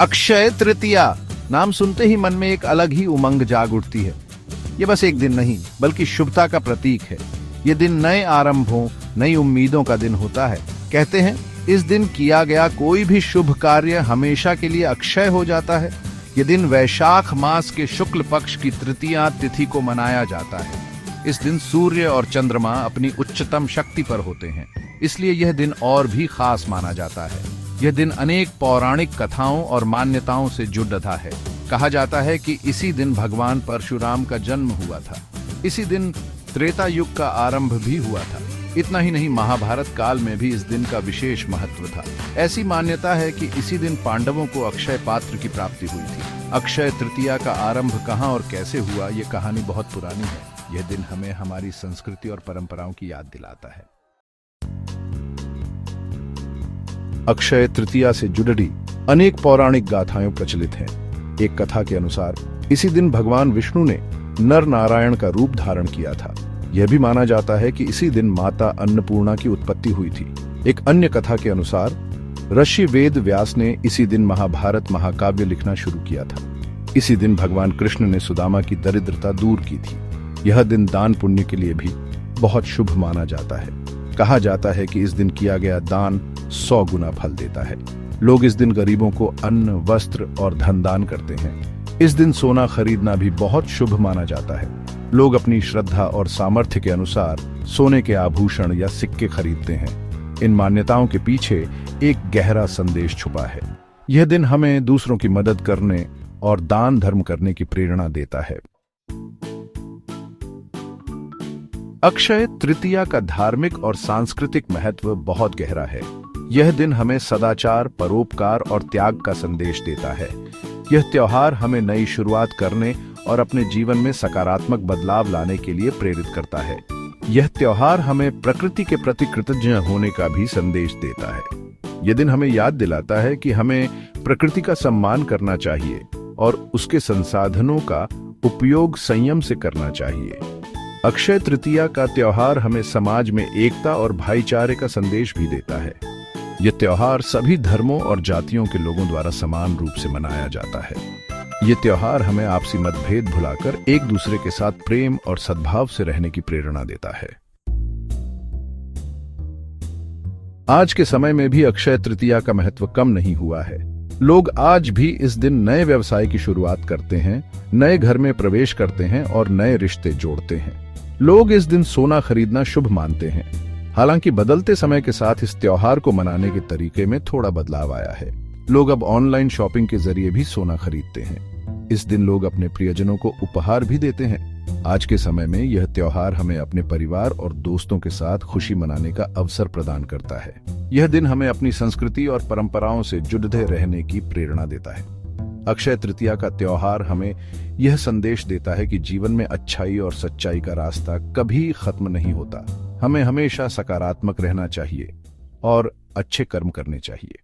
अक्षय तृतीया नाम सुनते ही मन में एक अलग ही उमंग जाग उठती है। ये बस एक दिन नहीं बल्कि शुभता का प्रतीक है। ये दिन नए आरंभों, नई उम्मीदों का दिन होता है। कहते हैं इस दिन किया गया कोई भी शुभ कार्य हमेशा के लिए अक्षय हो जाता है। ये दिन वैशाख मास के शुक्ल पक्ष की तृतीया तिथि को मनाया जाता है। इस दिन सूर्य और चंद्रमा अपनी उच्चतम शक्ति पर होते हैं, इसलिए यह दिन और भी खास माना जाता है। यह दिन अनेक पौराणिक कथाओं और मान्यताओं से जुड़ा है। कहा जाता है कि इसी दिन भगवान परशुराम का जन्म हुआ था। इसी दिन त्रेता युग का आरंभ भी हुआ था। इतना ही नहीं, महाभारत काल में भी इस दिन का विशेष महत्व था। ऐसी मान्यता है कि इसी दिन पांडवों को अक्षय पात्र की प्राप्ति हुई थी। अक्षय तृतीया का आरंभ कहाँ और कैसे हुआ, ये कहानी बहुत पुरानी है। यह दिन हमें हमारी संस्कृति और परंपराओं की याद दिलाता है। अक्षय तृतीया से जुड़ी अनेक पौराणिक गाथाएं प्रचलित हैं। एक कथा के अनुसार इसी दिन भगवान विष्णु ने नर नारायण का रूप धारण किया था। यह भी माना जाता है कि इसी दिन माता अन्नपूर्णा की उत्पत्ति हुई थी। एक अन्य कथा के अनुसार ऋषि वेद व्यास ने इसी दिन महाभारत महाकाव्य लिखना शुरू किया था। इसी दिन भगवान कृष्ण ने सुदामा की दरिद्रता दूर की थी। यह दिन दान पुण्य के लिए भी बहुत शुभ माना जाता है। कहा जाता है कि इस दिन किया गया दान 100 गुना फल देता है। लोग इस दिन गरीबों को अन्न, वस्त्र और धन दान करते हैं। इस दिन सोना खरीदना भी बहुत शुभ माना जाता है। लोग अपनी श्रद्धा और सामर्थ्य के अनुसार सोने के आभूषण या सिक्के खरीदते हैं। इन मान्यताओं के पीछे एक गहरा संदेश छुपा है। यह दिन हमें दूसरों की मदद करने और दान धर्म करने की प्रेरणा देता है। अक्षय तृतीया का धार्मिक और सांस्कृतिक महत्व बहुत गहरा है। यह दिन हमें सदाचार, परोपकार और त्याग का संदेश देता है। यह त्योहार हमें नई शुरुआत करने और अपने जीवन में सकारात्मक बदलाव लाने के लिए प्रेरित करता है। यह त्योहार हमें प्रकृति के प्रति कृतज्ञ होने का भी संदेश देता है। यह दिन हमें याद दिलाता है कि हमें प्रकृति का सम्मान करना चाहिए और उसके संसाधनों का उपयोग संयम से करना चाहिए। अक्षय तृतीया का त्योहार हमें समाज में एकता और भाईचारे का संदेश भी देता है। यह त्योहार सभी धर्मों और जातियों के लोगों द्वारा समान रूप से मनाया जाता है। यह त्योहार हमें आपसी मतभेद भुलाकर एक दूसरे के साथ प्रेम और सद्भाव से रहने की प्रेरणा देता है। आज के समय में भी अक्षय तृतीया का महत्व कम नहीं हुआ है। लोग आज भी इस दिन नए व्यवसाय की शुरुआत करते हैं, नए घर में प्रवेश करते हैं और नए रिश्ते जोड़ते हैं। लोग इस दिन सोना खरीदना शुभ मानते हैं। हालांकि बदलते समय के साथ इस त्योहार को मनाने के तरीके में थोड़ा बदलाव आया है। लोग अब ऑनलाइन शॉपिंग के जरिए भी सोना खरीदते हैं। इस दिन लोग अपने प्रियजनों को उपहार भी देते हैं। आज के समय में यह त्योहार हमें अपने परिवार और दोस्तों के साथ खुशी मनाने का अवसर प्रदान करता है। यह दिन हमें अपनी संस्कृति और परंपराओं से जुड़े रहने की प्रेरणा देता है। अक्षय तृतीया का त्योहार हमें यह संदेश देता है कि जीवन में अच्छाई और सच्चाई का रास्ता कभी खत्म नहीं होता। हमें हमेशा सकारात्मक रहना चाहिए और अच्छे कर्म करने चाहिए।